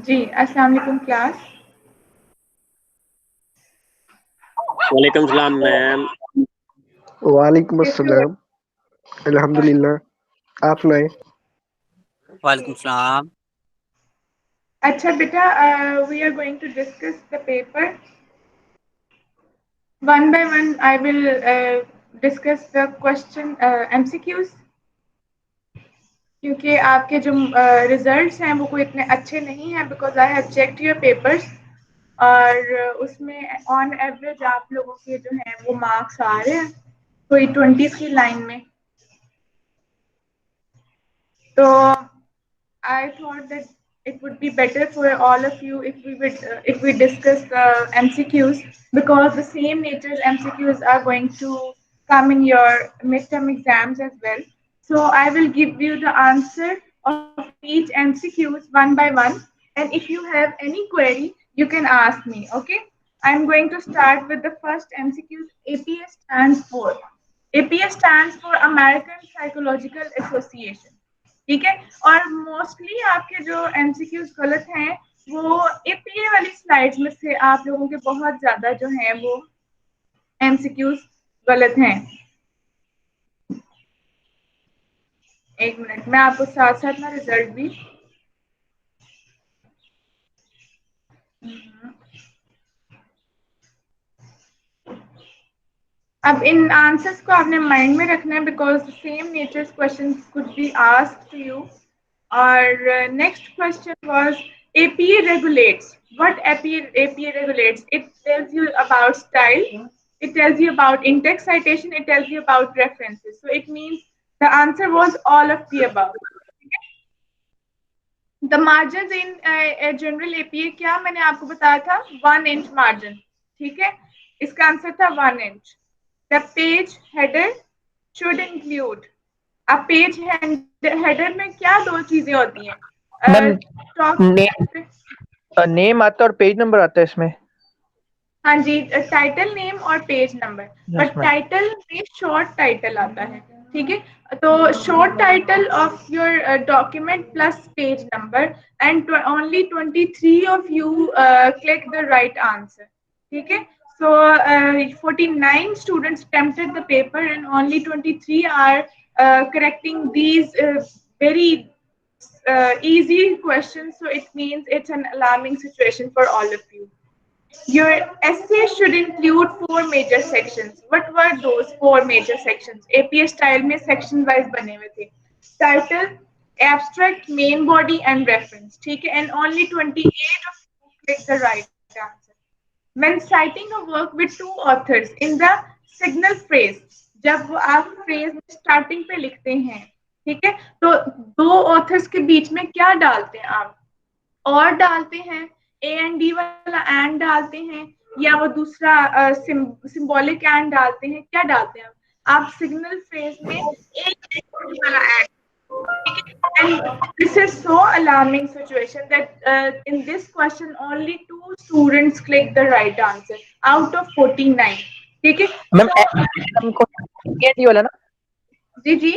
जी, अस्सलाम वालेकुम क्लास। वालेकुम सलाम मैम। वालेकुम कैसे हो? अस्सलाम। अल्हम्दुलिल्लाह। आप सुनाएं। वालेकुम सलाम। अच्छा बेटा, we are going to discuss the paper. One by one, I will discuss the question MCQs. क्योंकि आपके जो रिजल्ट्स हैं वो कोई इतने अच्छे नहीं हैं because I have checked your papers और उसमें ऑन एवरेज आप लोगों के जो हैं वो मार्क्स आ रहे हैं कोई 20s की लाइन में। तो I thought that it would be better for all of you if we discuss the MCQs because the same nature's MCQs are going to come in your midterm exams as well. So I will give you the answer of each MCQs one by one, and if you have any query, you can ask me. Okay? I'm going to start with the first MCQs. APS stands for. APS stands for American Psychological Association. ठीक है, और mostly आपके जो MCQs गलत हैं वो APA वाली slides में से आप लोगों के बहुत ज्यादा जो हैं वो एमसीक्यूज गलत हैं। एक मिनट, मैं आपको साथ साथ ना रिजल्ट भी अब इन आंसर्स को आपने माइंड में रखना है because same natures questions could be asked to you. और next question was APA regulates. What APA regulates? It tells you about style, it tells you about in-text citation, it tells you about references. So it means the answer was all of the above. The margins in general APA क्या मैंने आपको बताया था 1 inch margin, ठीक है, इसका answer था 1 inch. The page header should include. अब पेज हेडर में क्या दो चीजें होती हैं? नेम आता है और पेज नंबर आता है इसमें। हाँ जी, टाइटल नेम और पेज नंबर, बट टाइटल में शॉर्ट टाइटल आता है, ठीक है। तो short title of your document plus page number and only 23 of you click the right answer, ठीक है। So 49 students attempted the paper and only 23 are correcting these very easy questions. So it means it's an alarming situation for all of you. Your essay should include 4 major sections. What were those 4 major sections? APA style में section wise बने हुए थे. Title, abstract, main body and reference. ठीक है, and only 28 of you click the right answer. When citing a work with 2 authors in the signal phrase, जब आप phrase में starting पे लिखते हैं, ठीक है, तो 2 authors के बीच में क्या डालते हैं आप? और डालते हैं, A&D वाला and डालते हैं, या वो दूसरा सिंबॉलिक and डालते हैं, क्या डालते हैं आप सिग्नल फ्रेज में एक वाला and. And this is so alarming situation that in this question only 2 students click the right answer out of 49. ठीक है मैम A&D वाला ना? जी जी,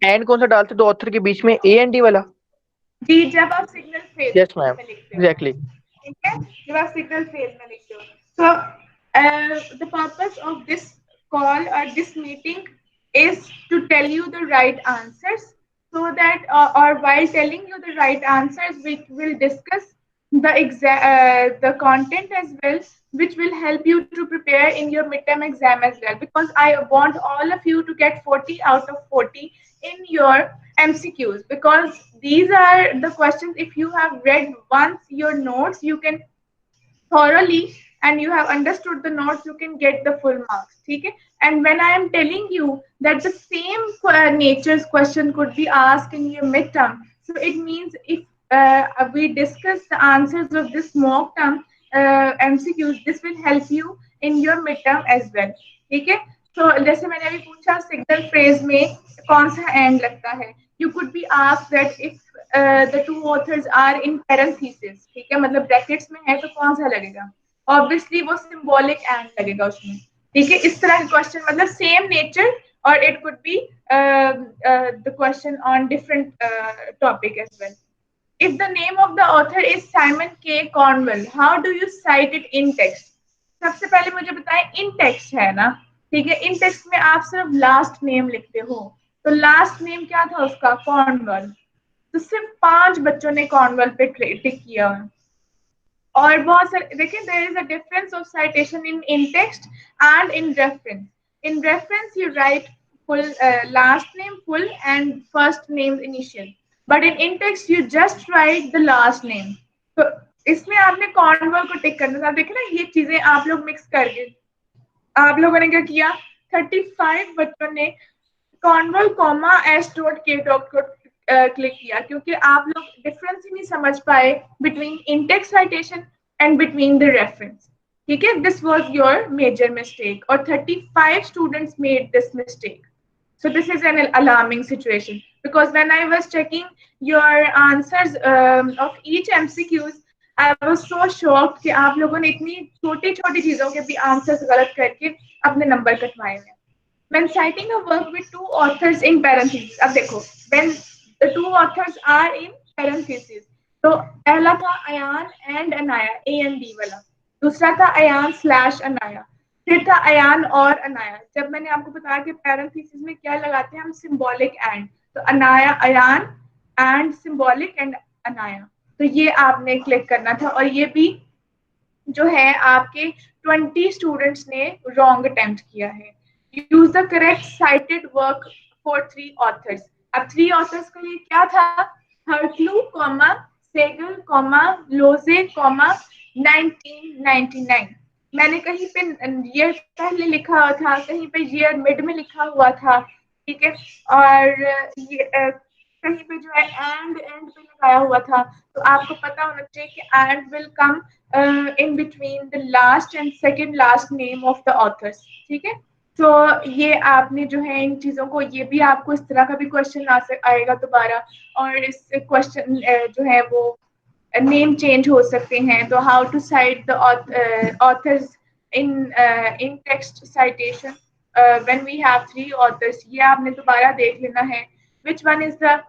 एंड कौन सा डालते दो ऑथर के बीच में? A&D वाला जी, जब आप सिग्नल फ्रेज यस मैम में लिखते हो, एग्जैक्टली। ठीक है, जब आप सिग्नल फेज में लिखते हो। So the purpose of this call or this meeting is to tell you the right answers, so that or while telling you the right answers we will discuss the content as well, which will help you to prepare in your midterm exam as well, because I want all of you to get 40 out of 40 in your MCQs, because these are the questions. If you have read once your notes, you can thoroughly, and you have understood the notes, you can get the full marks, okay? And when I am telling you that the same nature's question could be asked in your midterm, so it means if we discuss the answers of this mock term MCQs, this will help you in your midterm as well, ठीक है। तो जैसे मैंने अभी पूछा signal phrase में कौन सा एंड लगता है, you could be asked that if the 2 authors are in parenthesis, ठीक है, मतलब ब्रैकेट्स में है तो कौन सा लगेगा? ऑब्वियसली वो सिंबॉलिक एंड लगेगा उसमें, ठीक है। इस तरह के क्वेश्चन मतलब सेम नेचर, और it could be the question on different topic as well. if the name of the author is Simon K. Cornwell, how do you cite it in text? सबसे पहले मुझे बताएं, इन टेक्स्ट है ना, ठीक है, इन टेक्स्ट में आप सिर्फ लास्ट नेम लिखते हो, तो लास्ट नेम क्या था उसका, कॉर्नवेल, तो सिर्फ 5 बच्चों ने कॉर्नवेल पे टिक किया है। और बहुत सारे देखिए, there is a difference of citation in text and in reference. In reference you write full last name full and first name initial, but in text you just write the last name। तो इसमें आपने Cornwell को टिक करना था। देखिए ना, ये चीजें आप लोग मिक्स करके आप लोगों ने क्या किया, 35 बच्चों ने Cornwell comma S dot K dot को क्लिक किया, क्योंकि आप लोग डिफरेंस ही नहीं समझ पाए between in text citation and between the reference. ठीक है, this was your major mistake और 35 students made this mistake. So this is an alarming situation, because when I was checking your answers of each MCQs, I was so shocked कि आप लोगों ने इतनी छोटी छोटी चीजों के भी आंसर्स गलत करके अपने नंबर कटवाए हैं। When citing a work with 2 authors in parentheses, अब देखो, when the 2 authors are in parentheses, तो पहला था अयान एंड अनाया, A&D वाला, दूसरा था अयान स्लैश अनाया, फिर था अयान और अनाया। जब मैंने आपको बताया कि पैरेंथेसिस में क्या लगाते हैं हम, सिंबॉलिक एंड, तो Anaya Ayaan and symbolic and Anaya, तो ये आपने क्लिक करना था। और ये भी जो है आपके 20 स्टूडेंट्स ने रॉन्ग अटेम्प्ट किया है। Use the correct cited work for 3 authors. अब 3 ऑथर्स के लिए क्या था, हर्टलू कॉमा सेगल कॉमा लोजे कॉमा 1999। मैंने कहीं पे ईयर पहले लिखा हुआ था, कहीं पे ईयर मिड में लिखा हुआ था, ठीक है, और ये कहीं पे जो है एंड पे लगाया हुआ था। तो आपको पता होना चाहिए कि and will come in between the last and second last name of the author's, ठीक है। तो ये आपने जो है इन चीजों को, ये भी आपको इस तरह का भी क्वेश्चन आएगा दोबारा, और इस क्वेश्चन जो है वो नेम चेंज हो सकते हैं। तो how to cite the authors in text citation when we have 3 authors, ये आपने दोबारा देख लेना है। Which one is the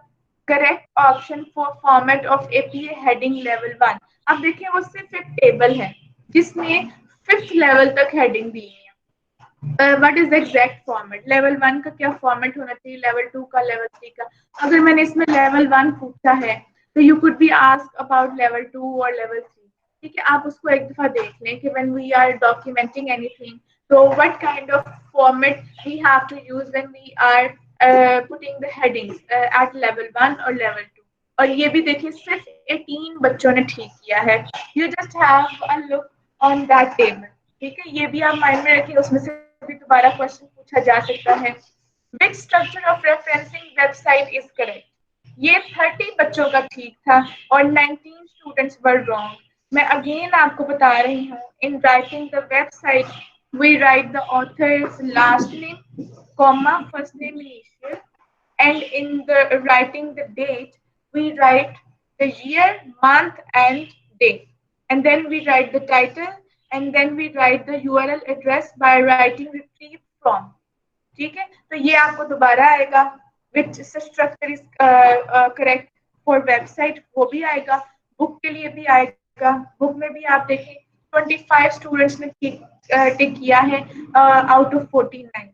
correct option for format of APA heading level 1। अब देखिए, वो सिर्फ एक टेबल है जिसमें 5th लेवल तक हेडिंग दी है। What is the exact format, level 1 का क्या फॉर्मेट होना चाहिए, लेवल 2 का, लेवल 3 का। अगर मैंने इसमें लेवल 1 पूछा है तो you could be ask about level 2 और लेवल 3, ठीक है। आप उसको एक दफा देख लें कि when we are documenting anything, तो what kind of format we have to use when we are putting the headings at level 1 और लेवल 2। और ये भी देखिए, सिर्फ 18 बच्चों ने ठीक किया है। You just have a look on that table, ठीक है, ये भी आप माइंड में रखिए, उसमें से भी दोबारा क्वेश्चन पूछा जा सकता है। Which structure of referencing website is correct? ये 30 बच्चों का ठीक था और 19 स्टूडेंट्स वर रॉन्ग। मैं अगेन आपको बता रही हूँ, in writing the website we write the authors last name comma first name initial, and in the writing the date we write the year, month and day, and then we write the title, and then we write the URL address by writing retrieve from, ठीक है। तो ये आपको दोबारा आएगा, which structure is correct for website, वो भी आएगा, बुक के लिए भी आएगा। बुक में भी आप देखें 25 स्टूडेंट्स ने टिक किया है आउट ऑफ 49,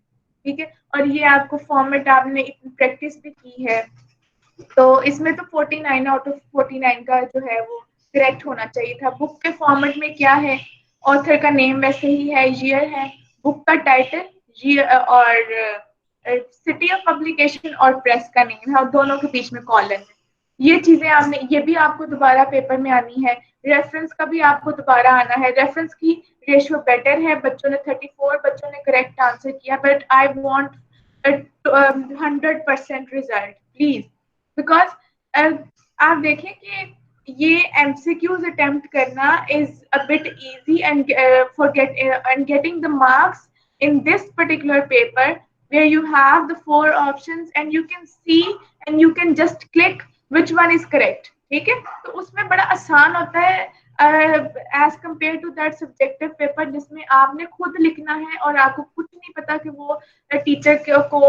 ठीक है। और ये आपको फॉर्मेट आपने इतनी प्रैक्टिस भी की है, तो इसमें तो 49 आउट ऑफ 49 का जो है वो करेक्ट होना चाहिए था। बुक के फॉर्मेट में क्या है, ऑथर का नेम वैसे ही है, ईयर है, बुक का टाइटल और सिटी ऑफ पब्लिकेशन और प्रेस का नेम है, और दोनों के बीच में कॉलन है। ये चीजें आपने, ये भी आपको दोबारा पेपर में आनी है। रेफरेंस का भी आपको दोबारा आना है। रेफरेंस की रेशियो बेटर है, बच्चों ने 34 बच्चों ने करेक्ट आंसर किया, but I want 100% result please, because आप देखें कि ये एमसीक्यूज अटेम्प्ट करना is a bit easy and getting the marks in this particular paper where you have the 4 options and you can see and you can just click which one is correct, ठीक है। तो उसमें बड़ा आसान होता है as compared to that subjective paper जिसमें आपने खुद लिखना है और आपको कुछ नहीं पता कि वो टीचर को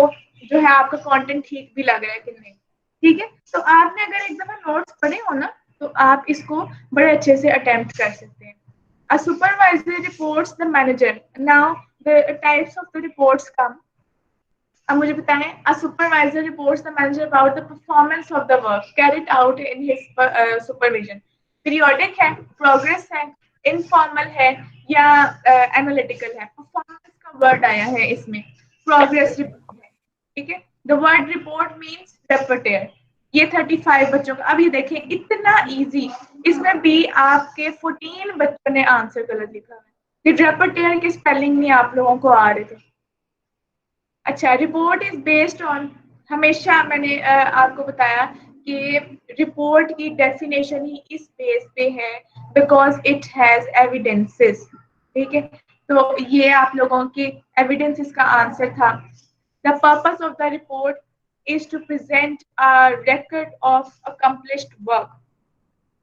जो है आपका कंटेंट ठीक भी लग रहा है कि नहीं। ठीक है, तो आपने अगर एक दफा नोट्स पढ़े हो ना तो आप इसको बड़े अच्छे से अटेम्प्ट कर सकते हैं। A supervisor reports the manager. Now the types of the reports come. अब मुझे बताएं, a supervisor reports the manager about the performance of the work carried out in his supervision. Periodic है, progress है, informal है या analytical है। Performance का word आया है इसमें, progress report है, ठीक है। The word report means reporter. ये 35 बच्चों का, अब ये देखें इतना इजी, इसमें भी आपके 14 बच्चों ने आंसर गलत लिखा है। ये reporter के स्पेलिंग नहीं आप लोगों को आ रहे थे। अच्छा, रिपोर्ट इज बेस्ड ऑन, हमेशा मैंने आपको बताया कि रिपोर्ट की डेफिनेशन ही इस बेस पे है बिकॉज इट हैज एविडेंसेस, ठीक है। तो ये आप लोगों के एविडेंसेस का आंसर था। The purpose of the report is to present a record of accomplished work.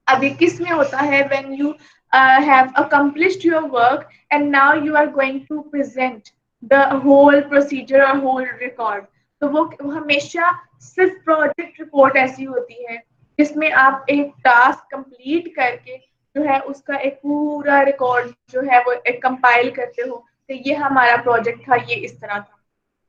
अभी किस में होता है, when you have accomplished your work and now you are going to present the whole procedure और whole record, तो वो हमेशा सिर्फ प्रोजेक्ट रिपोर्ट ऐसी होती है जिसमें आप एक टास्क कंप्लीट करके जो है उसका एक पूरा रिकॉर्ड जो है वो एक कंपाइल करते हो, तो ये हमारा प्रोजेक्ट था, ये इस तरह था,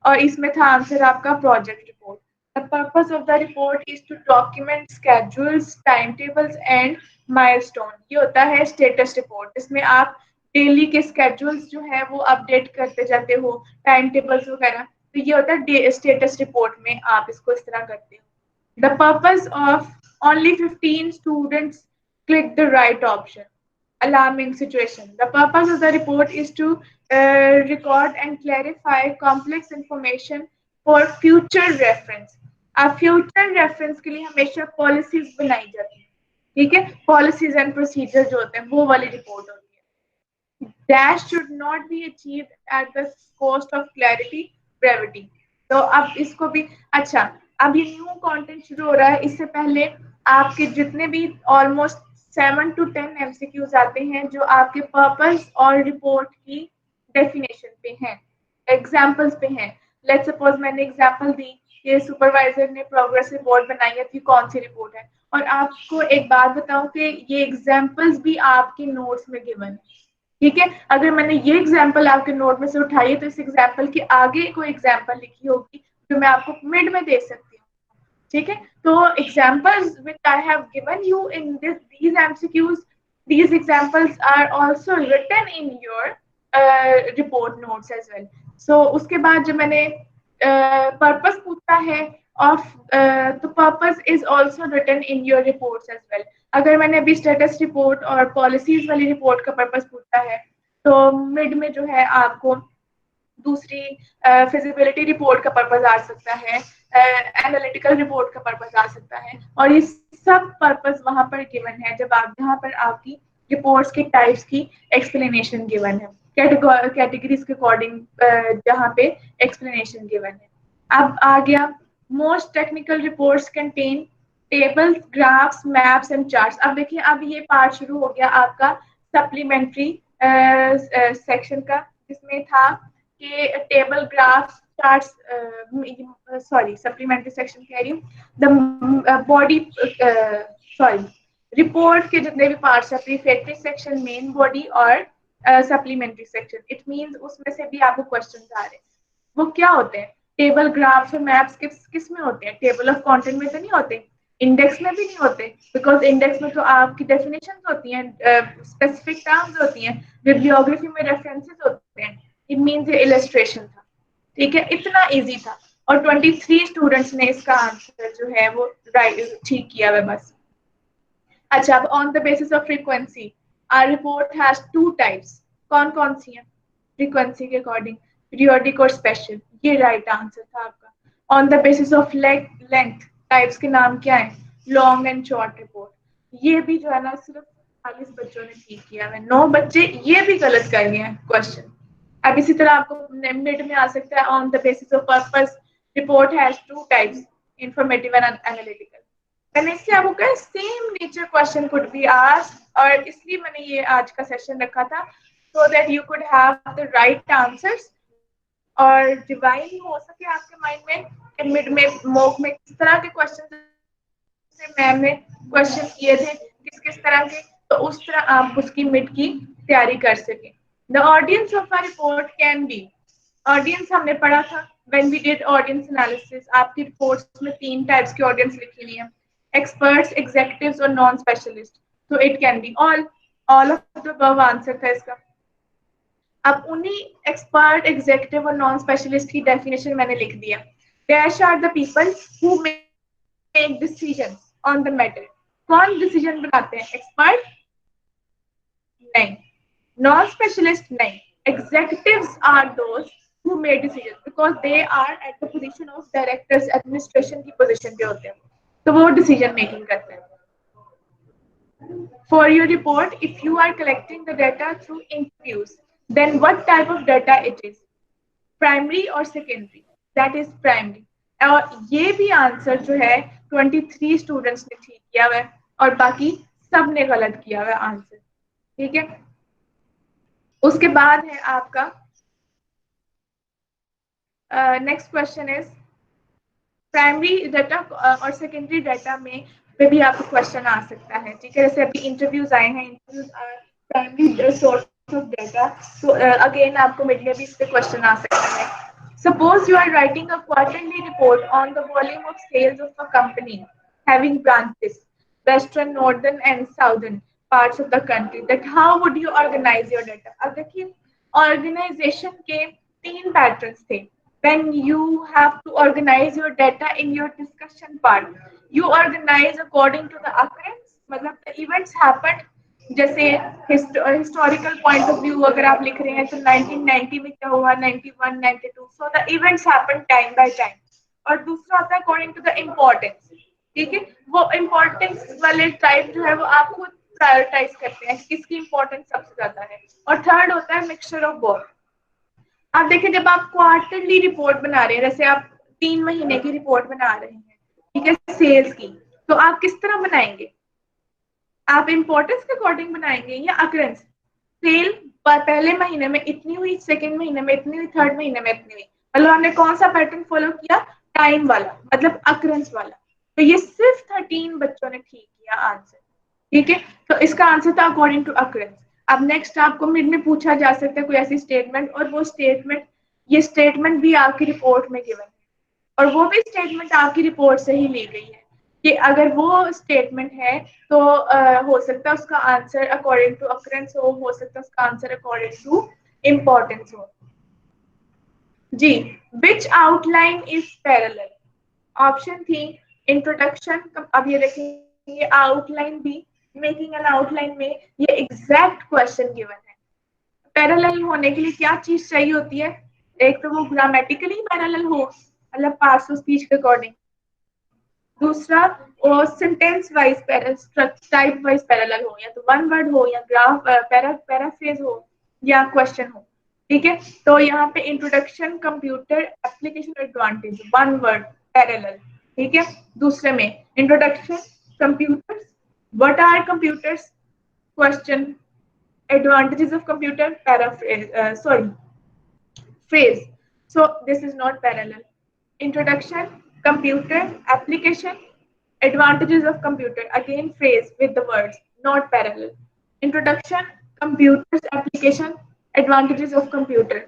और इसमें था आंसर आपका project report. The purpose of the report is to document schedules, timetables and milestone. ये होता है status report, इसमें आप डेली के schedules जो है वो अपडेट करते जाते हो, टाइम टेबल्स वगैरह, तो ये होता है स्टेटस रिपोर्ट में आप इसको इस तरह करते हो। The purpose of only 15 students click the right option. Alarming situation. The purpose of the report is to record and clarify complex information for future reference. अब फ्यूचर रेफरेंस के लिए हमेशा पॉलिसीज बनाई जाती है, ठीक है, पॉलिसीज एंड प्रोसीजर जो होते हैं वो वाली रिपोर्ट होती है। Dash should not be achieved at the cost of clarity, brevity. तो अब इसको भी, अच्छा अब ये न्यू कंटेंट शुरू हो रहा है, इससे पहले आपके जितने भी ऑलमोस्ट 7 to 10 MCQs आते हैं जो आपके पर्पस और रिपोर्ट की डेफिनेशन पे हैं, एग्जाम्पल्स पे हैं। लेट्स सपोज मैंने एग्जाम्पल दी कि सुपरवाइजर ने प्रोग्रेस रिपोर्ट बनाई है, थी कौन सी रिपोर्ट है, और आपको एक बात बताऊं कि ये एग्जाम्पल्स भी आपके नोट्स में गिवन है, ठीक है। अगर मैंने ये एग्जाम्पल आपके नोट में से उठाई है तो इस एग्जाम्पल के आगे कोई एग्जाम्पल लिखी होगी जो मैं आपको मिड में दे सकती हूँ, ठीक है। तो examples which I have given you in these MCQs, these examples are also written in your report notes as well. So उसके बाद जो मैंने पर्पस पूछा है ऑफ, तो purpose is also written in your reports as well. अगर मैंने अभी स्टेटस रिपोर्ट और पॉलिसीज वाली रिपोर्ट का पर्पस पूछा है तो मिड में जो है आपको दूसरी फिजिबिलिटी रिपोर्ट का पर्पस आ सकता है, एनालिटिकल रिपोर्ट का पर्पस आ सकता है, और ये सब पर्पस वहां पर गिवन है जब आप जहाँ पर आपकी रिपोर्ट्स के टाइप्स की एक्सप्लेनेशन गिवन है, कैटेगरीज के अकॉर्डिंग जहाँ पे एक्सप्लेनेशन गिवन है। अब आ गया most technical reports contain tables, graphs, maps and charts. अब देखिए अब ये पार्ट शुरू हो गया आपका सप्लीमेंट्री सेक्शन का, जिसमें था कि table, graphs, charts, sorry supplementary section कह रही हूँ, द बॉडी, सॉरी रिपोर्ट के जितने भी पार्ट्स है, प्रीफेक्टरी सेक्शन, मेन बॉडी और सप्लीमेंट्री सेक्शन, इट मींस उसमें से भी आपको क्वेश्चंस आ रहे हैं। वो क्या होते हैं? टेबल, ग्राफ्स और मैप्स किस में होते हैं? टेबल ऑफ कंटेंट में तो नहीं होते, इंडेक्स में भी नहीं होते, बिकॉज इंडेक्स में तो आपकी डेफिनेशंस होती हैं, स्पेसिफिक टर्म्स होती हैं, बिब्लियोग्राफी में रेफरेंसेस होते हैं, इट मींस ये इलस्ट्रेशन था, ठीक है, इतना इजी था, और 23 स्टूडेंट्स ने इसका आंसर जो है वो राइट ठीक किया है बस। अच्छा, अब on the basis of frequency our report has 2 types. कौन कौन सी हैं? फ्रीक्वेंसी के अकॉर्डिंग पीरियोडिक और स्पेशल, ये राइट आंसर था आपका। On the basis of length types के नाम क्या है? Long and short report. ये भी जो है ना सिर्फ 40 बच्चों ने ठीक किया है, 9 बच्चे ये भी गलत कर गए हैं क्वेश्चन। अब इसी तरह आपको मिड में आ सकता है on the basis of purpose report has 2 types, informative and analytical. मैंने इससे आपको कहा same nature question could be asked, और इसलिए मैंने ये आज का सेशन रखा था so that you could have the right answers और डिवाइन हो सके आपके माइंड में कि मिड में मॉक में किस तरह के क्वेश्चन से मैम ने क्वेश्चन किए थे किस किस तरह के, तो उस तरह आप उसकी मिड की तैयारी कर सकें। The audience of a report can be, audience हमने पढ़ा था when we did audience analysis, आपकी रिपोर्ट्स में 3 टाइप्स की ऑडियंस लिखी हुई है, एक्सपर्ट्स, एग्जीक्यूटिव्स और नॉन स्पेशलिस्ट। तो it can be all of the above answer था इसका। अब उन्हीं एक्सपर्ट, एग्जीक्यूटिव और नॉन स्पेशलिस्ट की डेफिनेशन मैंने लिख दिया। Dash are the people who make decision on the matter. कौन डिसीजन बनाते हैं? एक्सपर्ट नहीं, नॉन स्पेशलिस्ट नहीं, executives are those who made decisions because they are at the position of directors, administration की पोजीशन पे होते हैं, तो वो डिसीजन मेकिंग करते हैं। For your report, if you are collecting the data through interviews, then what type of data it is? Primary or secondary? That is primary. और ये भी आंसर जो है 23 स्टूडेंट्स ने ठीक किया हुआ है और बाकी सब ने गलत किया हुआ है आंसर। ठीक है, उसके बाद है आपका next question is primary data और सेकेंडरी डाटा में पे भी आपको क्वेश्चन आ सकता है। ठीक है, जैसे अभी इंटरव्यूज आए हैं, interviews primary source of data, तो अगेन आपको मिड में भी इस पे क्वेश्चन आ सकता है। Suppose you are writing a quarterly report on the volume of sales of a company having branches western, northern and southern parts of the country, that how would you organize your data. अब देखिए organisation के 3 patterns थे। When you have to organize your data in your discussion part, you organize according to the occurrence, मतलब the events happened, जैसे historical point of view अगर आप लिख रहे हैं तो 1990 में क्या हुआ, 91, 92, so the events happened time by time। और दूसरा होता है according to the importance। ठीक है, वो importance वाले टाइप जो है वो आप खुद प्रायोरिटाइज करते हैं किसकी इंपॉर्टेंस सबसे ज्यादा है। और थर्ड होता है मिक्सचर ऑफ बोथ। आप देखिए जब आप क्वार्टरली रिपोर्ट बना रहे हैं, जैसे आप 3 महीने की रिपोर्ट बना रहे हैं, ठीक है, सेल्स की, तो आप किस तरह बनाएंगे? आप इंपॉर्टेंस के अकॉर्डिंग बनाएंगे या अकरेंस? सेल पहले महीने में इतनी हुई, सेकेंड महीने में इतनी हुई, थर्ड महीने में इतनी हुई, मतलब हमने कौन सा पैटर्न फॉलो किया? टाइम वाला, मतलब अकरेंस वाला। तो ये सिर्फ 13 बच्चों ने ठीक किया आंसर। ठीक है, तो इसका आंसर था अकॉर्डिंग टू अकरेंस। अब नेक्स्ट आपको मिड में पूछा जा सकता है कोई ऐसी स्टेटमेंट, और वो स्टेटमेंट, ये स्टेटमेंट भी आपकी रिपोर्ट में गिवन है और वो भी स्टेटमेंट आपकी रिपोर्ट से ही ली गई है कि अगर वो स्टेटमेंट है तो हो सकता है उसका आंसर अकॉर्डिंग टू अकरेंस हो सकता है उसका आंसर अकॉर्डिंग टू इम्पोर्टेंस हो। जी, विच आउटलाइन इज पैरेलल? ऑप्शन थी इंट्रोडक्शन, अब ये देखेंगे आउटलाइन भी, मेकिंग एन आउटलाइन में ये एग्जैक्ट क्वेश्चन गिवन है। पैरेलल होने के लिए क्या चीज चाहिए होती है? एक तो वो ग्रामेटिकली पैरेलल हो, मतलब पार्ट्स ऑफ स्पीच के अकॉर्डिंग, दूसरा वो sentence wise type wise parallel हो, या तो वन वर्ड हो या ग्राफ पैराफ्रेज हो या क्वेश्चन हो। ठीक है, तो यहाँ पे introduction, computer, application, advantage, one word parallel. ठीक है, दूसरे में introduction, computers, what are computers, question, advantages of computer, phrase. So this is not parallel. Introduction, computer, application, advantages of computer, again phrase with the words, not parallel. Introduction, computers, application, advantages of computer,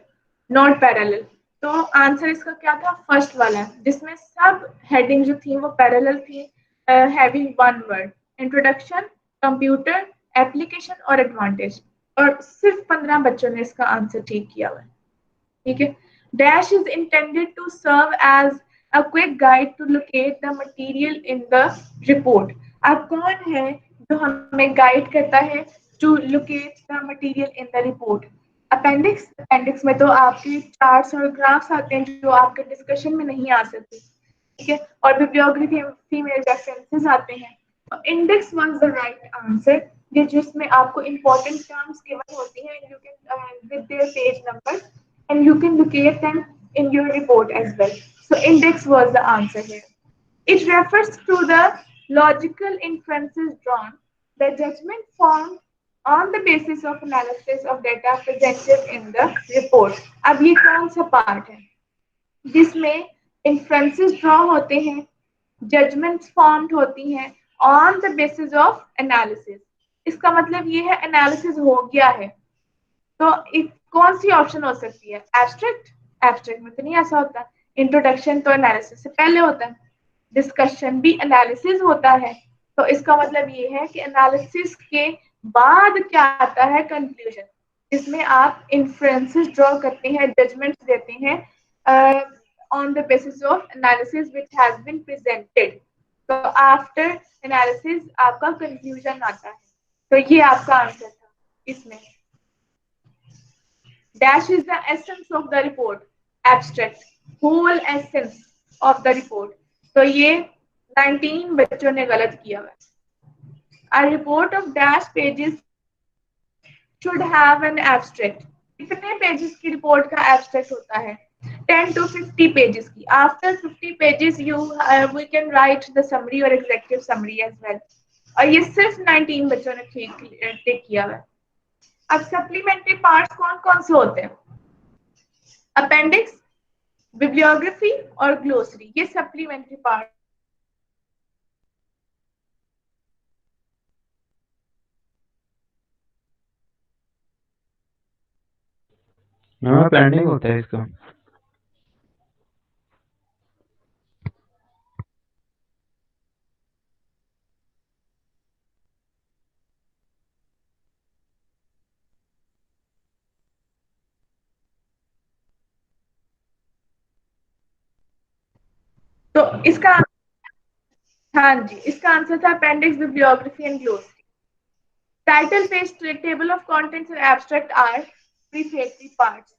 not parallel. तो answer इसका क्या था? First वाला, जिसमें सब heading जो थी वो पैरेलल थी, having one word, introduction, computer, application और एडवांटेज, और सिर्फ 15 बच्चों ने इसका आंसर ठीक किया हुआ है। ठीक है, dash is intended to serve as a quick guide to locate the material in the report. अब कौन है जो हमें गाइड करता है to locate the material in the report? Appendix, appendix में तो आपके चार्ट्स और ग्राफ्स आते हैं जो आपके डिस्कशन में नहीं आ सकते। ठीक है, और बिब्लियोग्राफी, फीमेल रेफरेंसेस आते हैं। Index was the right answer, जिसमें आपको इंपॉर्टेंट टर्म्स गिवन होती हैं, you can with their page number and you can locate them in your report as well. So index was the answer here. It refers to the logical inferences drawn, the judgment formed on the basis of analysis of data presented in the report. अब ये कौन सा part है जिसमें inferences draw होते हैं judgements formed होती हैं on the basis of analysis. इसका मतलब ये है एनालिसिस हो गया है, तो कौन सी ऑप्शन हो सकती है? एब्स्ट्रैक्ट। एब्स्ट्रैक्ट में तो नहीं ऐसा होता, इंट्रोडक्शन तो एनालिसिस से पहले होता है, डिस्कशन भी एनालिसिस होता है। तो इसका मतलब ये है कि एनालिसिस के बाद क्या आता है? कंक्लूजन, जिसमें आप इन्फ्रेंसेस ड्रॉ करते हैं, जजमेंट्स देते हैं on the basis of analysis which has been presented. तो आफ्टर एनालिसिस आपका कंक्लूजन आता है। तो ये आपका आंसर था इसमें। Dash is the essence of the report. Abstract, whole essence of the report. तो ये 19 बच्चों ने गलत किया हुआ है। A report of dash pages should have an abstract. कितने पेजेस की रिपोर्ट का एब्स्ट्रैक्ट होता है? 10 to 50 पेजेस की। After 50 pages we can write the summary or executive summary as well. और ये सिर्फ 19 बच्चों ने ठीक किया हुआ है। अब सप्लीमेंट्री पार्ट्स कौन कौन से होते हैं? अपेंडिक्स, बिब्लियोग्राफी और ग्लोसरी, ये सप्लीमेंट्री पार्ट। हाँ पेंडिंग होता है इसका। तो इसका हाँ जी, इसका आंसर था appendix, bibliography and glossary. Title page, table of contents और एब्स्ट्रैक्ट आर प्रीफेटरी पार्ट्स।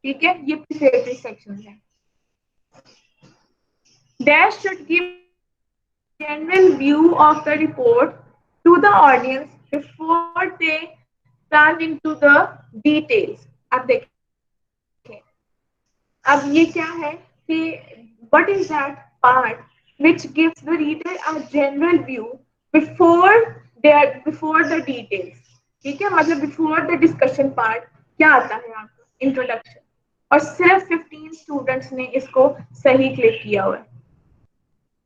ठीक है, ये प्रीफेटरी सेक्शन है। Dash should give general view of the report to the audience before they plunge into the details. अब देखिए, अब ये क्या है कि what is that part which gives the reader a general view before the details? ठीक है, मतलब before the discussion part क्या आता है आपका? इंट्रोडक्शन। और सिर्फ 15 स्टूडेंट्स ने इसको सही क्लिक किया हुआ है।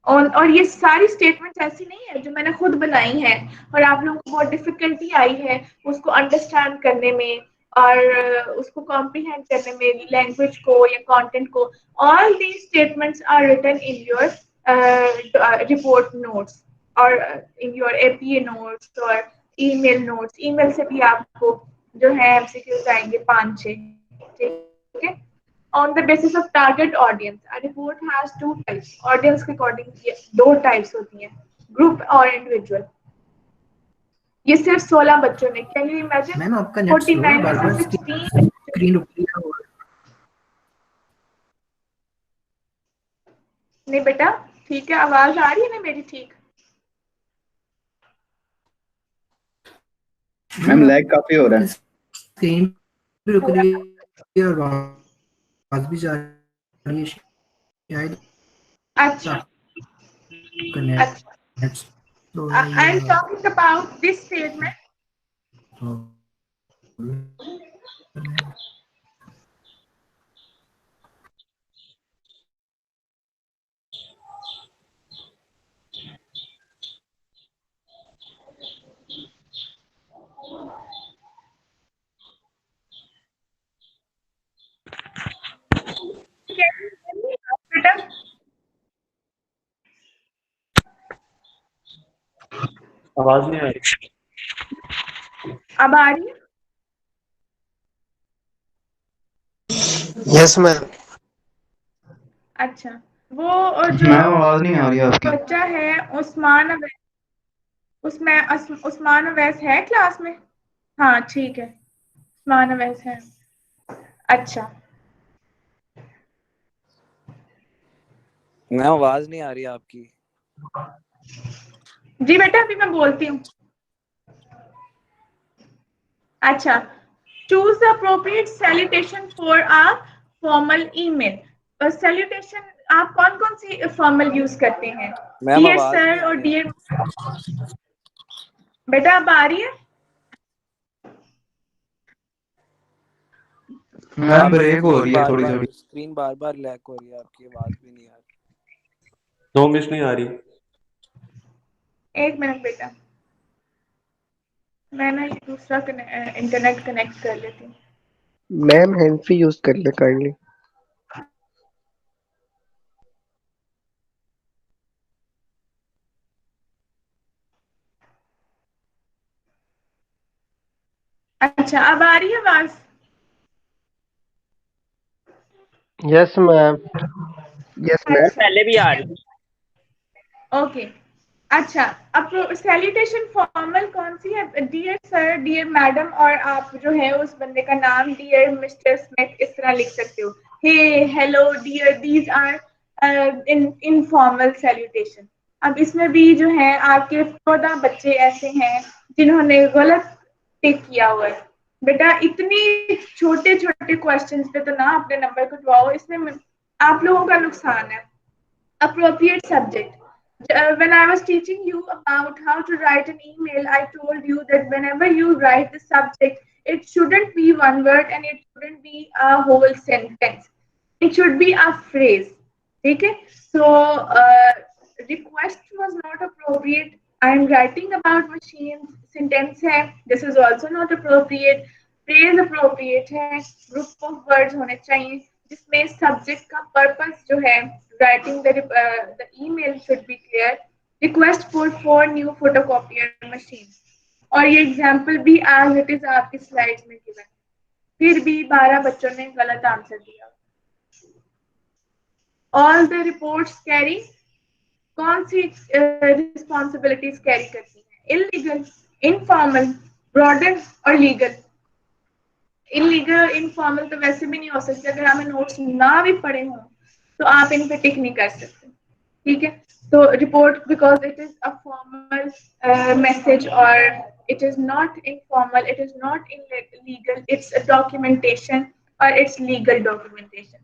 और ये सारी स्टेटमेंट्स ऐसी नहीं है जो मैंने खुद बनाई है और आप लोगों को बहुत डिफिकल्टी आई है उसको अंडरस्टैंड करने में और उसको कॉम्प्रिहेंड करने में, लैंग्वेज को या कंटेंट को। All these statements are written in your report notes और इन योर एपीए नोट्स और ईमेल नोट्स। ईमेल से भी आपको जो है एमसीक्यूज आएंगे 5-6। ठीक है। On the basis of target audience, a report has two types. Audience के according दो types होती हैं, group और individual. ये सिर्फ 16 बच्चों ने। Can you imagine? मैम आपका नेट स्लो है, 49 में बार-बार से 16 स्क्रीन रुक रही है। नहीं बेटा, ठीक है, आवाज आ रही है ना मेरी? ठीक। मैम लैग काफी हो रहा है। स्क्रीन भी रुक रही है और आवाज भी जा रही है शायद। अच्छा कनेक्ट स्लो है I am talking about this statement. आवाज नहीं आ रही। अब आ रही है? Yes ma'am. अच्छा, वो जो मैम आवाज नहीं आ रही आपकी। बच्चा है उस्मान उस्मान अवैस है क्लास में? हाँ ठीक है, उस्मान अवैस है। अच्छा मैम आवाज नहीं आ रही आपकी। जी बेटा, अभी मैं बोलती हूँ। अच्छा, choose the appropriate salutation for a formal email. Salutation आप कौन कौन सी फॉर्मल यूज करते हैं? मैम डियर आवाज नहीं सर आ और रही डियर। बेटा अब आ रही है? मैम ब्रेक हो रही है थोड़ी थोड़ी। स्क्रीन बार बार लैग हो रही है, आपकी आवाज भी नहीं आ रही। नो मिस नहीं आ रही। एक मिनट बेटा, मैं ना ये दूसरा इंटरनेट कनेक्ट कर लेती हूँ। मैम हैंड फ्री यूज कर ले काइंडली। अच्छा, अब आ रही है आवाज? Yes ma'am. Yes ma'am. अच्छा, पहले भी आ रही थी। ओके। अच्छा, अब सैल्यूटेशन फॉर्मल कौन सी है? डियर सर, डियर मैडम, और आप जो है उस बंदे का नाम डियर मिस्टर स्मिथ इस तरह लिख सकते हो। Hey, hello, dear, these are informal salutation. अब इसमें भी जो है आपके 14 बच्चे ऐसे हैं जिन्होंने गलत टिक किया हुआ है। बेटा इतनी छोटे छोटे क्वेश्चंस पे तो ना अपने नंबर कटवाओ, इसमें आप लोगों का नुकसान है। Appropriate subject. When I was teaching you about how to write an email, I told you that whenever you write the subject, it shouldn't be one word and it shouldn't be a whole sentence. It should be a phrase. Okay? So, request was not appropriate. I am writing about machines. Sentence hai. This is also not appropriate. Phrase appropriate है, group of words होने चाहिए जिसमें subject का purpose जो है, writing the email should be clear, request for 4 new photocopier machine, और ये example भी एज इट इज आपकी स्लाइड्स में गिवन। फिर भी 12 बच्चों ने गलत आंसर दिया। ऑल द रिपोर्ट्स कैरी, कौन सी रिस्पॉन्सिबिलिटीज कैरी करती हैं? इलीगल, इनफॉर्मल, ब्रॉडर और लीगल। इलीगल इनफॉर्मल तो वैसे भी नहीं हो सकते, अगर हमें नोट्स ना भी पढ़े हों तो आप इन पे टिक नहीं कर सकते। ठीक है, तो report because it is a formal message और it is not informal, it is not illegal, it's a documentation or it's legal documentation.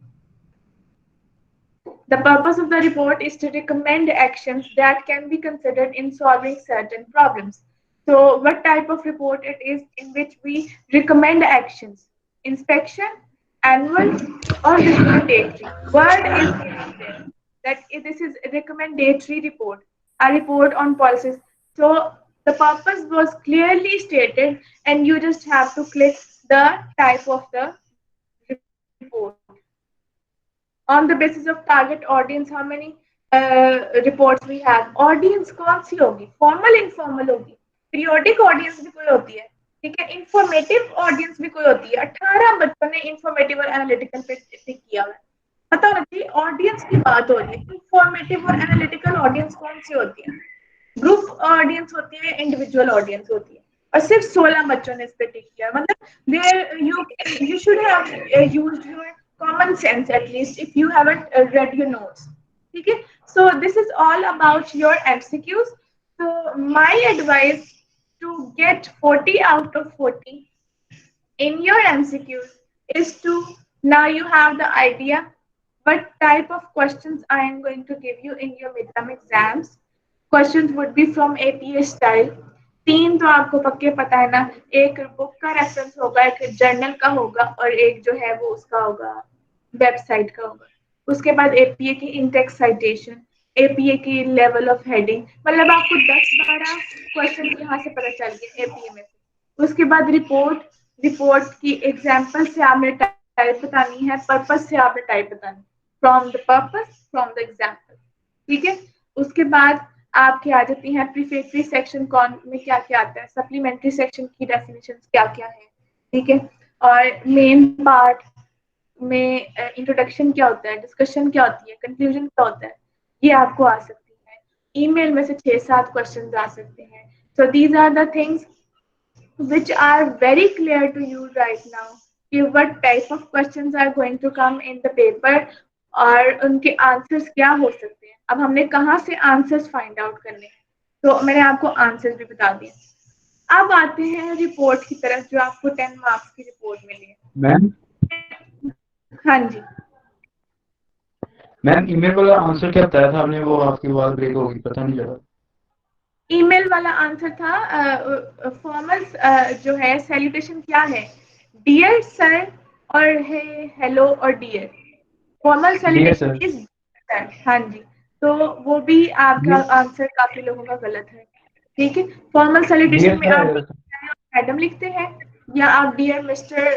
The purpose of the report is to recommend actions that can be considered in solving certain problems. So what type of report it is in which we recommend actions? Inspection, annual, or recommendatory. Word is given there that this is a recommendatory report, a report on policies. So the purpose was clearly stated and you just have to click the type of the report. On the basis of target audience, how many reports we have? Audience कौन सी होगी? Formal, informal होगी। Periodic audience भी कोई होती है, ठीक है। Informative audience भी कोई होती है। 18 बच्चों ने informative और analytical पे टिक किया हुआ है। पता होना चाहिए ऑडियंस की बात हो रही है। Informative और analytical audience कौन सी होती है? ग्रुप ऑडियंस होती है, इंडिविजुअल ऑडियंस होती है। और सिर्फ 16 बच्चों ने इस पे टिक किया, मतलब you should have used your common sense at least if you haven't read your notes. ठीक है, so this is all about your MCQs. So my advice to get 40 out of 40 in your MCQs is to, now you have the idea what type of questions I am going to give you in your midterm exams. Questions would be from APA style. 3 तो आपको पक्के पता है ना, एक book का reference होगा, एक जर्नल का होगा और एक जो है वो उसका होगा वेबसाइट का होगा। उसके बाद एपीए की इंटेक्स साइटेशन, एपीए की लेवल ऑफ हेडिंग, मतलब आपको 10-12 क्वेश्चन यहाँ से पता चल गया एपीए में। उसके बाद रिपोर्ट, रिपोर्ट की एग्जाम्पल से आपने टाइप बतानी है, पर्पस से आपने टाइप बतानी, from the purpose, from the example. ठीक है, उसके बाद आपकी आ जाती हैं प्रीफेक्टरी सेक्शन, कौन में क्या क्या आता है, सप्लीमेंट्री सेक्शन की डेफिनेशंस क्या क्या है। ठीक है, और मेन पार्ट में इंट्रोडक्शन क्या होता है, डिस्कशन क्या होती है, कंक्लूजन क्या होता है, ये आपको आ सकती है। ईमेल में से 6-7 क्वेश्चंस आ सकते हैं। So these are the things which are very clear to you right now कि what type of questions are going to come in the paper और उनके आंसर्स क्या हो सकते हैं। अब हमने कहाँ से आंसर्स फाइंड आउट करने हैं, तो मैंने आपको आंसर्स भी बता दिए। अब आते हैं रिपोर्ट की तरफ, जो आपको 10 मार्क्स की रिपोर्ट मिली है। मैम, हाँ जी मैम ईमेल वाला आंसर क्या बताया था आपने? वो आपकी आवाज ब्रेक हो गई, पता नहीं चला। ईमेल वाला आंसर था फॉर्मल जो है सैल्यूटेशन क्या है, डियर सर और हेलो और dear. Formal salutation is sir, हाँ जी। तो वो भी आपका आंसर काफी लोगों का गलत है। ठीक है, फॉर्मल सैल्यूटेशन में आप मैडम लिखते हैं या आप डियर मिस्टर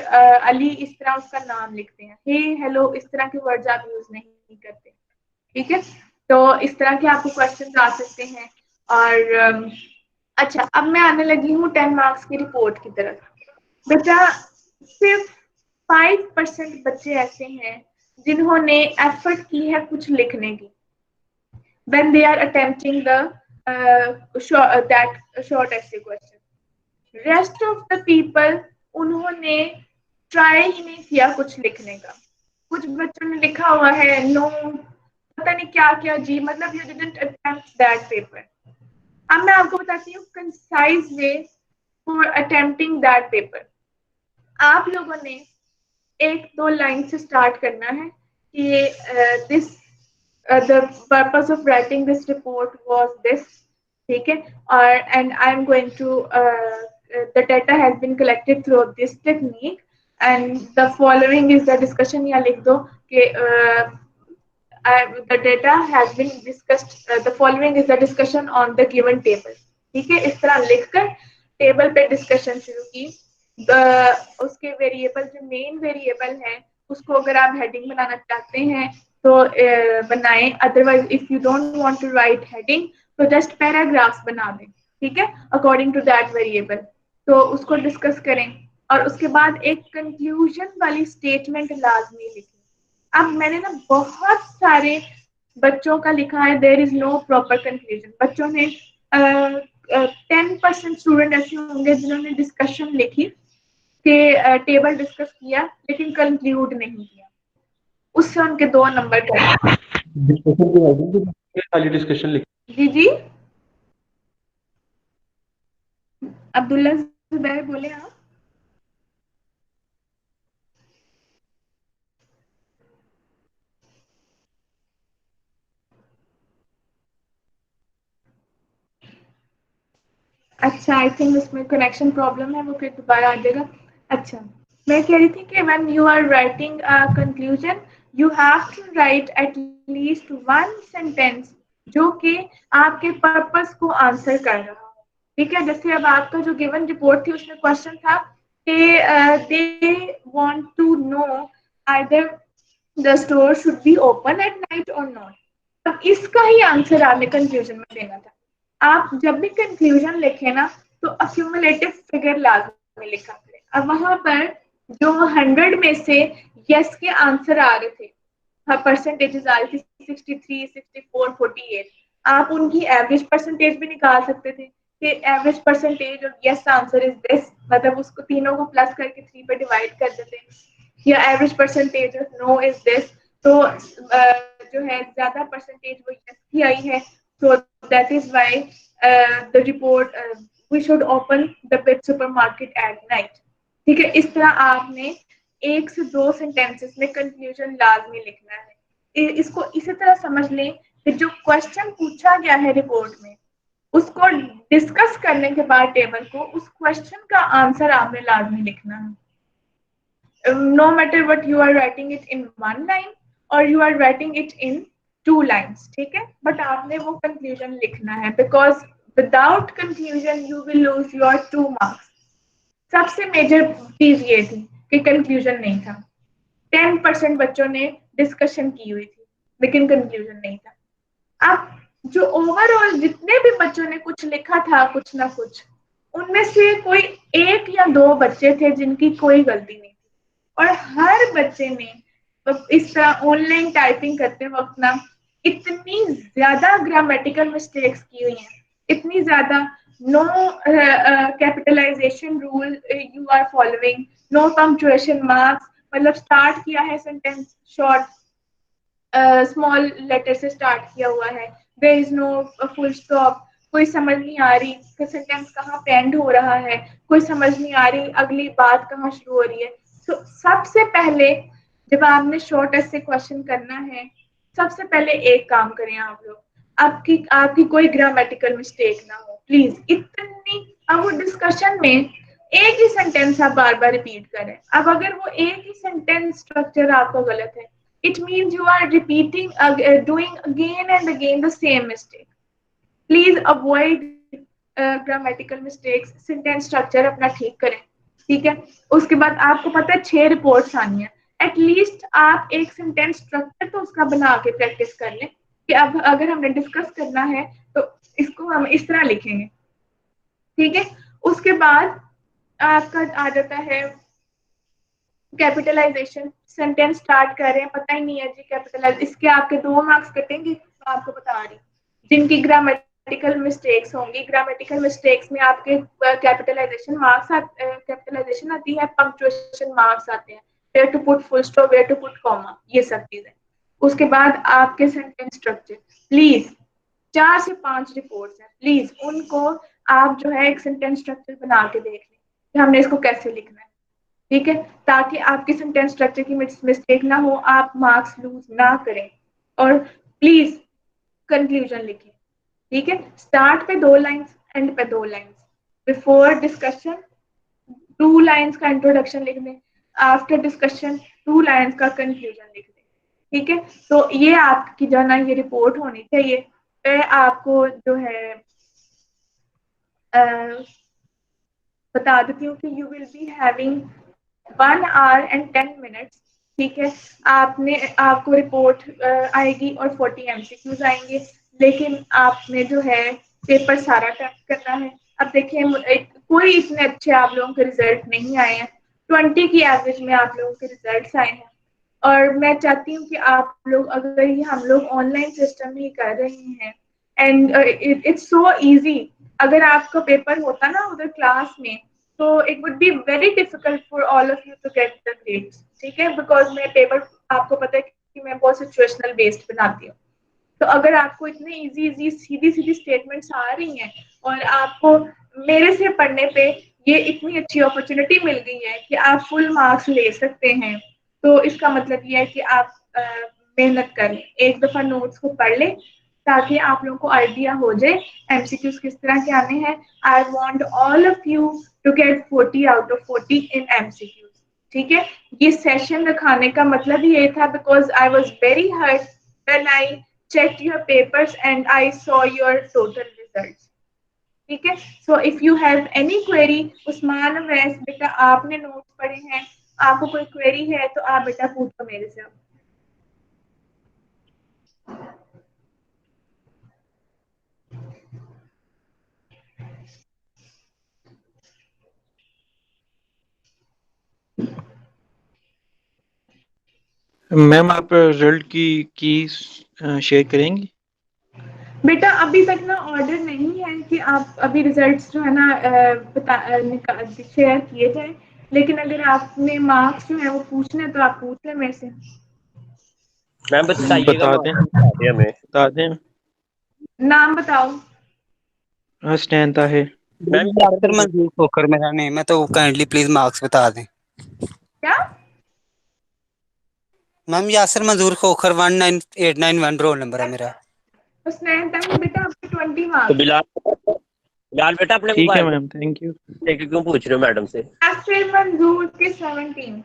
अली इस तरह उसका नाम लिखते हैं। हे हेलो इस तरह के वर्ड्स आप यूज नहीं करते। ठीक है, तो इस तरह के आपको क्वेश्चन आ सकते हैं। और अच्छा, अब मैं आने लगी हूँ 10 मार्क्स की रिपोर्ट की तरफ। बेटा सिर्फ 5% बच्चे ऐसे हैं जिन्होंने एफर्ट की है कुछ लिखने की when they are attempting the that short essay question. Rest of the people उन्होंने ट्राई ही नहीं किया कुछ लिखने का। कुछ बच्चों ने लिखा हुआ है नो पता नहीं क्या क्या जी, मतलब you didn't attempt that paper. अब मैं आपको बताती हूँ concise way for attempting that paper. आप लोगों ने एक दो लाइन से स्टार्ट करना है कि this the purpose of writing this report was this, ठीक है, और and I'm going to the data has been collected through this technique and the following is the discussion, या लिख दो कि the data has been discussed, the following is the discussion on the given table. ठीक है, इस तरह लिखकर table पे डिस्कशन शुरू की। उसके वेरिएबल जो मेन वेरिएबल है उसको अगर आप हेडिंग बनाना चाहते हैं तो बनाएं, otherwise if you don't want to write heading तो जस्ट पैराग्राफ्स बना दें। ठीक है, अकॉर्डिंग टू दैट वेरिएबल, तो उसको डिस्कस करें और उसके बाद एक कंक्लूजन वाली स्टेटमेंट लाजमी लिखें। अब मैंने ना बहुत सारे बच्चों का लिखा है there is no proper conclusion. बच्चों ने 10% स्टूडेंट ऐसे होंगे जिन्होंने डिस्कशन लिखी कि टेबल डिस्कस किया लेकिन कंक्लूड नहीं किया, उससे उनके 2 नंबर कट। डिस्कशन जी जी अब्दुल्ला जुबैर बोले आप। अच्छा, आई थिंक उसमें कनेक्शन प्रॉब्लम है, वो फिर दोबारा आ जाएगा। अच्छा, मैं कह रही थी कि when you are writing a conclusion you have to write at least 1 sentence जो कि आपके पर्पस को आंसर कर रहा हो। ठीक है, जैसे अब आपका जो गिवन रिपोर्ट थी उसमें क्वेश्चन था कि they want to know either the store should be open at night और नॉट। अब इसका ही आंसर आपने कंक्लूजन में देना था। आप जब भी कंक्लूजन लिखे ना तो अक्यूमुलेटिव फिगर लाजमी लिखा करें। अब वहां पर जो 100 में से यस के आंसर आ रहे थे, परसेंटेजेस आ रही थी 63, 64, 48, आप उनकी एवरेज परसेंटेज भी निकाल सकते थे कि एवरेज परसेंटेज और यस आंसर इज दिस, मतलब उसको तीनों को प्लस करके 3 पे डिवाइड कर देते, या average percentage of no is this, तो जो है ज्यादा परसेंटेज वो यस की आई है, so that is why the report we should open the pet supermarket at night. ठीक है, इस तरह आपने 1 से 2 सेंटेंसेस में कंक्लूजन लाजमी लिखना है। इसको इसी तरह समझ लें कि जो क्वेश्चन पूछा गया है रिपोर्ट में उसको डिस्कस करने के बाद टेबल को उस क्वेश्चन का आंसर आपने लाजमी लिखना है। No matter what you are writing it in 1 line और you are writing it in 2 lines, ठीक है, बट आपने वो कंक्लूजन लिखना है because without conclusion you will lose your 2 marks. सबसे मेजर चीज ये थी कि कंक्लूजन नहीं था। 10% बच्चों ने डिस्कशन की हुई थी लेकिन कंक्लूजन नहीं था। अब जो ओवरऑल जितने भी बच्चों ने कुछ लिखा था कुछ ना कुछ, उनमें से कोई 1 या 2 बच्चे थे जिनकी कोई गलती नहीं थी और हर बच्चे ने इस तरह ऑनलाइन टाइपिंग करते वक्त ना इतनी ज्यादा ग्रामेटिकल मिस्टेक्स की हुई हैं, इतनी ज्यादा no capitalization rule you are following, no punctuation marks, मतलब स्टार्ट किया है सेंटेंस शॉर्ट स्मॉल लेटर से स्टार्ट किया हुआ है, there is no full stop, कोई समझ नहीं आ रही कि सेंटेंस कहाँ पे एंड हो रहा है, कोई समझ नहीं आ रही अगली बात कहाँ शुरू हो रही है। तो सबसे पहले जब आपने शॉर्ट ऐसे क्वेश्चन करना है, सबसे पहले एक काम करें आप लोग, आपकी कोई ग्रामेटिकल मिस्टेक ना हो प्लीज। इतनी अब वो डिस्कशन में एक ही सेंटेंस आप बार बार रिपीट करें। अब अगर वो एक ही सेंटेंस स्ट्रक्चर आपका गलत है it means you are repeating, doing again and again the same mistake. Please avoid grammatical mistakes, sentence structure अपना ठीक करें, ठीक है। उसके बाद आपको पता है 6 रिपोर्ट्स आनी है, एटलीस्ट आप एक सेंटेंस स्ट्रक्चर तो उसका बना के प्रैक्टिस कर लें कि अब अगर हमने डिस्कस करना है तो इसको हम इस तरह लिखेंगे, ठीक है। उसके बाद आपका आ जाता है कैपिटलाइजेशन। सेंटेंस स्टार्ट कर रहे हैं, पता ही नहीं है जी कैपिटलाइज, इसके आपके 2 मार्क्स कटेंगे, मैं आपको बता रही हूँ। जिनकी ग्रामेटिकल मिस्टेक्स होंगी, ग्रामेटिकल मिस्टेक्स में आपके कैपिटलाइजेशन मार्क्स कैपिटलाइजेशन आती है, पंक्चुएशन मार्क्स आते हैं, where to put full stop, where to put comma, ये सब चीजें। उसके बाद आपके सेंटेंस स्ट्रक्चर, प्लीज 4 से 5 रिपोर्ट्स हैं, प्लीज उनको आप जो है एक सेंटेंस स्ट्रक्चर बना के देख लें कि हमने इसको कैसे लिखना है, ठीक है, ताकि आपकी सेंटेंस स्ट्रक्चर की मिस्टेक ना हो, आप मार्क्स लूज ना करें। और प्लीज कंक्लूजन लिखें, ठीक है। स्टार्ट पे 2 लाइंस, एंड पे 2 लाइंस, बिफोर डिस्कशन 2 लाइंस का इंट्रोडक्शन लिख दें, आफ्टर डिस्कशन 2 लाइंस का कंक्लूजन लिख दें, ठीक है। तो ये आपकी जो ना ये रिपोर्ट होनी चाहिए। मैं आपको जो है बता देती हूँ कि you will be having 1 hour and 10 minutes, ठीक है। आपको रिपोर्ट आएगी और 40 MCQs आएंगे, लेकिन आपने जो है पेपर सारा अटेम्प्ट करना है। अब देखिए कोई इतने अच्छे आप लोगों के रिजल्ट नहीं आए हैं, 20 की एवरेज में आप लोगों के रिजल्ट्स आए हैं, और मैं चाहती हूँ कि आप लोग, अगर ये हम लोग ऑनलाइन सिस्टम ही कर रहे हैं एंड इट्स सो इजी, अगर आपका पेपर होता ना उधर क्लास में तो it would be very difficult for all of you to get the grades, ठीक है, बिकॉज मैं पेपर आपको पता है कि मैं बहुत सिचुएशनल बेस्ड बनाती हूँ। तो अगर आपको इतने इजी सीधी सीधी स्टेटमेंट्स आ रही हैं और आपको मेरे से पढ़ने पे ये इतनी अच्छी अपॉर्चुनिटी मिल गई है कि आप फुल मार्क्स ले सकते हैं, तो इसका मतलब ये है कि आप मेहनत करें, एक दफ़ा नोट्स को पढ़ लें ताकि आप लोगों को आइडिया हो जाए MCQs किस तरह के आने हैं। I want all of you to get 40 out of 40 in MCQs, ठीक है। ये सेशन रखाने का मतलब ये था because I was very hurt when I checked your papers and I saw your total results, ठीक है। So if you have any query, Usman Awais बेटा आपने नोट्स पढ़े हैं, आपको कोई क्वेरी है तो आप बेटा पूछो मेरे से। मैम आप रिजल्ट की शेयर करेंगी? बेटा अभी तक ना ऑर्डर नहीं है कि आप अभी रिजल्ट्स जो है ना शेयर किए जाए, लेकिन अगर आपने मार्क्स जो है वो पूछने तो आप पूछ लें मेरे से। मैम बताइएगा, बता दें, हमें बता दें। नाम बताओ। स्टैन ताहिर। मैम यासर मंजूर खोखर मेरा नेम है, तो काइंडली प्लीज मार्क्स बता दें। क्या? मैम यासर मंजूर खोखर 19891 रोल नंबर है मेरा। हुसनैन ताहिर बेटा आपके 20 तो मार्क्स। बिलाल बेटा अपने ठीक है मैम, थैंक यू। क्यों पूछ रहे हो मैडम से? यासर मंजूर के 17।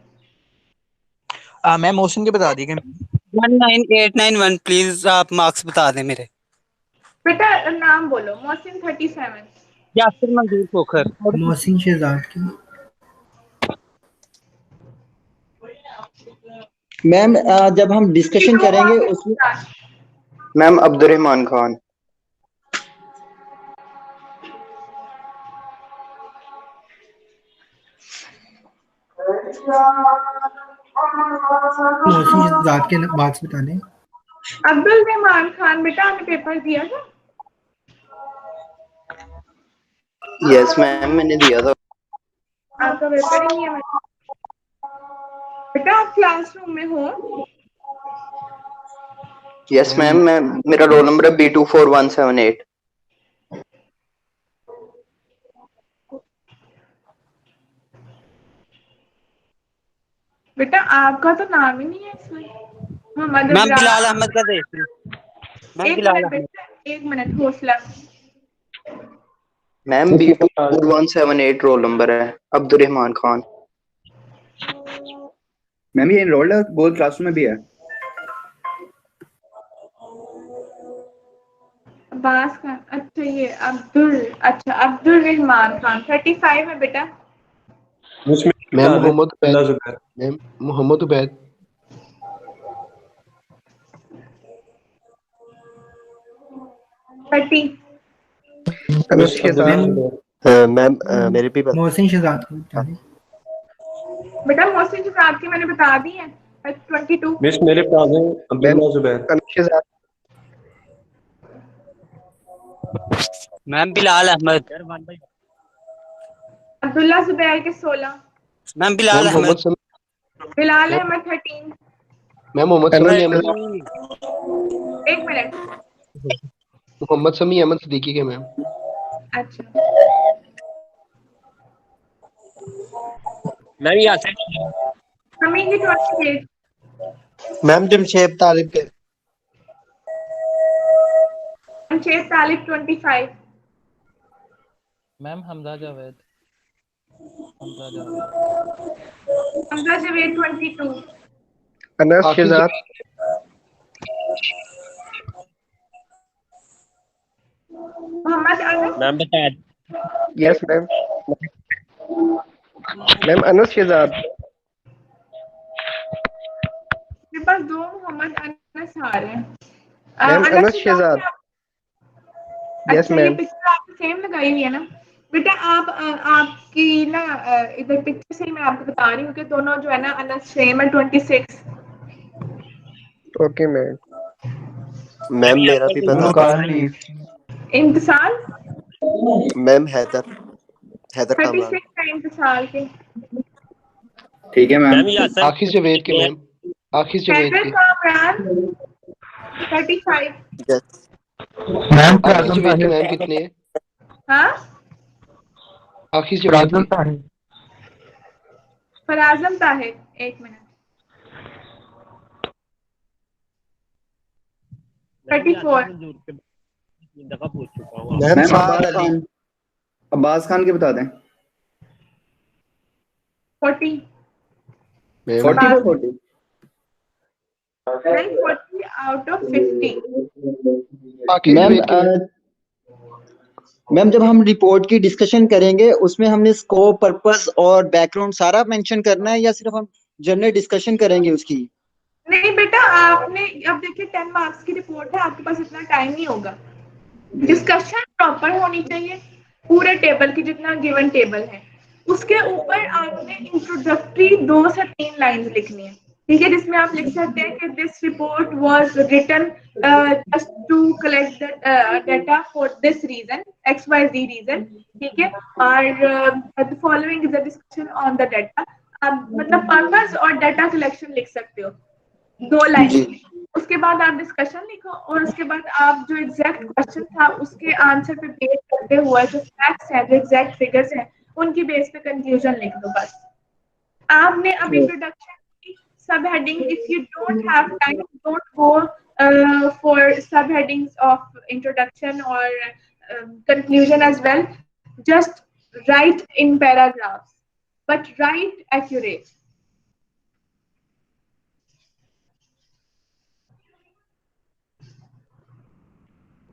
मैम मोशन के बता दीजिए। 19891 प्लीज आप मार्क्स बता दें मेरे। बेटा नाम बोलो। मोहसिन 37। यासर मंजूर खोखर। मोहसिन शहजाद की। मैम जब हम डिस्कशन करेंगे उसमें मैम अब्दुर्रहमान खान। मोहसिन शहजाद के मार्क्स बता दें। अब्दुल रहमान खान बेटा आपने पेपर दिया था? यस मैम मैंने दिया था। आपका पेपर ही नहीं है बेटा, आप क्लासरूम में हो? यस मैम, मैं मेरा रोल नंबर है B24178। बेटा आपका तो नाम ही नहीं है इसमें। मैम बिलाल अहमद का देख लो। मैम बिलाल अहमद। एक मिनट हौसला। मैम B24178 रोल नंबर है, अब्दुर्रहमान खान। मैम ये एनरोल्ड है, बोल क्लासरूम में भी है। अब्बास खान, अच्छा ये अब्दुल रहमान खान 35 है बेटा। Ma'am Mohammad Ubaid. Ma'am Mohammad Ubaid. 30। Anas Shahzad. Ma'am मेरे भी मोहसिन शहजाद को बता दें। बेटा मोहसिन शहजाद की मैंने बता दी है 22। मिस मेरे पास है अब्दुल्ला जुबैर। अनस शहजाद। मैम बिलाल अहमद। अब्दुल्ला जुबैर के 16। Ma'am Bilal ma'am Mohammad Ahmed. Sami. Bilal Ahmad 13। Ma'am Mohammad समी अहमद। एक मिनट। मोहम्मद समी अहमद सिद्दीकी के मैम। अच्छा मैम यहाँ से समी की 28। मैम जमशेद तालिब के। शेख तालिब 25। मैम हमजा जावेद। हमजा जवेद 22। अनस शहजाद। मोहम्मद अनस। मैम बता yes ma'am. Ma'am Anas Shahzad. मेरे पास 2 मोहम्मद अनस आ रहे हैं। मैम अनस शहजाद। यस अच्छा ये मैम। पिक्चर आपने सेम लगाई हुई है ना बेटा। आपकी ना इधर पिक्चर से ही मैं आपको बता रही हूँ कि दोनों जो है ना अनस सेम है 26। Okay ma'am. मैम मेरा भी पता था। इंतसाल मैम हैदर कामरान। 36 है इंतसाल के। ठीक है मैम। मैम यहाँ से आखिर जवेद के मैम। आखिर जवेद हैदर के। कामरान 35। यस मैम आखिर जवेद के मैम कितने हैं? हाँ आखिर जवेद के। फराजम ताहिर। एक मिनट। 34। दफा पूछ चुका हूँ। मैम अब्बास खान के बता दें। 40। Ma'am 40 for 40। नहीं 40 आउट ऑफ 50। आखिर मैम जवेद के मैम। मैम जब हम रिपोर्ट की डिस्कशन करेंगे उसमें हमने स्कोप पर्पस और बैकग्राउंड सारा मेंशन करना है या सिर्फ हम जनरल डिस्कशन करेंगे उसकी? नहीं बेटा आपने अब देखिए 10 मार्क्स की रिपोर्ट है, आपके पास इतना टाइम नहीं होगा। डिस्कशन प्रॉपर होनी चाहिए पूरे टेबल की, जितना गिवन टेबल है उसके ऊपर आपने इंट्रोडक्टरी 2 से 3 लाइंस लिखनी है, ठीक है, जिसमें आप लिख सकते हैं कि this report was written just to collect the data for this region XYZ region, ठीक है, और the following is the discussion on the data. आप मतलब पर्पस और डाटा कलेक्शन लिख सकते हो 2 लाइन में। उसके बाद आप डिस्कशन लिखो और उसके बाद आप जो एग्जैक्ट क्वेश्चन था उसके आंसर पे बेस करते हुए जो फैक्ट्स हैं, जो एग्जैक्ट फिगर्स हैं, उनकी बेस पे कंक्लूजन लिख दो बस। आपने अब इंट्रोडक्शन की sub heading, if you don't have time don't go for sub headings of introduction और conclusion as well, just write in paragraphs but write accurate.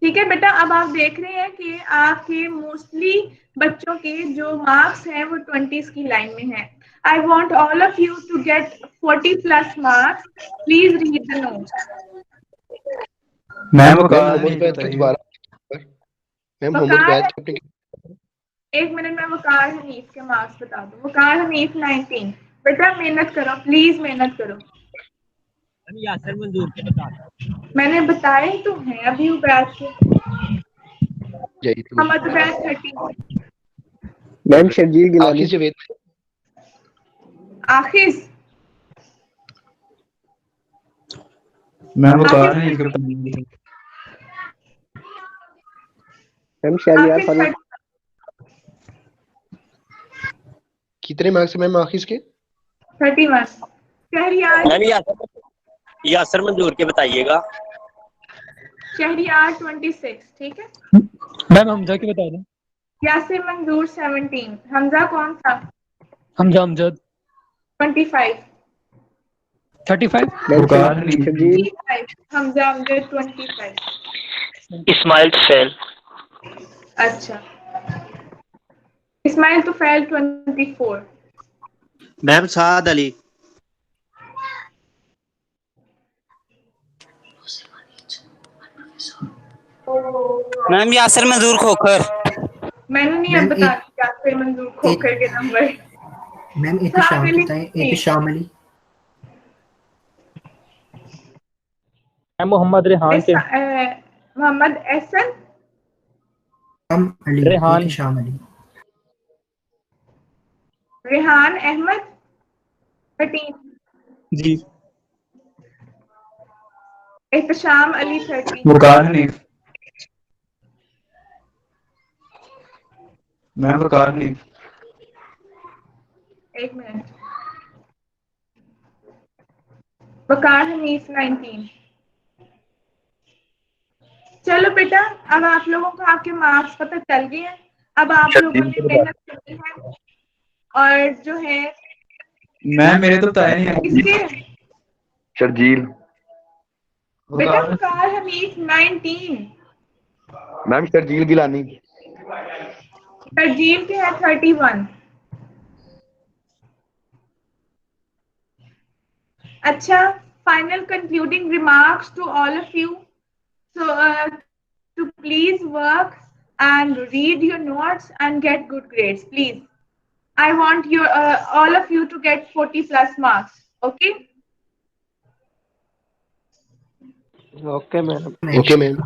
ठीक है बेटा, अब आप देख रहे हैं कि आपके मोस्टली बच्चों के जो मार्क्स हैं वो 20s की लाइन में हैं। I want all of you to get 40+ marks. Please read the notes. Ma'am Mohammad Ubaid के दोबारा। मैम मोहम्मद उबैद के अपने। एक मिनट में वकार हनीफ के मार्क्स बता दूं। वकार हनीफ 19। बेटा मेहनत करो, प्लीज मेहनत करो। यासर मंजूर के बता। मैंने बताए तो हैं अभी उबैद के। मोहम्मद उबैद 30। मैम शर्जील गिलानी। आखिर जवेद। आखिर मैम वकार है मैम शहरियार फारूक। कितने मार्क्स मैम आखिर के? 31। शहरियार। मैम यासर मंजूर के बताइएगा। शहरियार 26, ठीक है। मैम हमजा के बता दें। यासिर मंजूर 17। हमजा कौन सा? हमजा अमजद 25। 35। शर्जील। हमजा अमजद 25। इस्माइल फेल। अच्छा, इस्माइल तो फेल 24। मैम साद अली। मैम यासिर मंजूर खोखर। मैंने नहीं अब मैम बता दिया फिर मंजूर खोखर के नंबर। मैम एहतिशाम बताएं, एहतिशाम अली। मैम मोहम्मद रेहान के। मोहम्मद एहसन अली, रेहान। एहतिशाम अली। रेहान अहमद 13। जी। एहतशाम अली 13। वकार हनीफ। मैम वकार हनीफ। एक मिनट। वकार हनीफ 19। चलो बेटा, अब आप लोगों को आपके मार्क्स पता चल गए हैं। अब आप लोगों ने मेहनत करनी है और जो है मैम मेरे तो बताया नहीं है। किसके शर्जील। बेटा वकार हनीफ 19। मैम शर्जील गिलानी। तरजील के है 31। अच्छा, final concluding remarks to all of you. So to please work and read your notes and get good grades, please. I want your all of you to get 40 plus marks. Okay? Okay ma'am. Okay ma'am.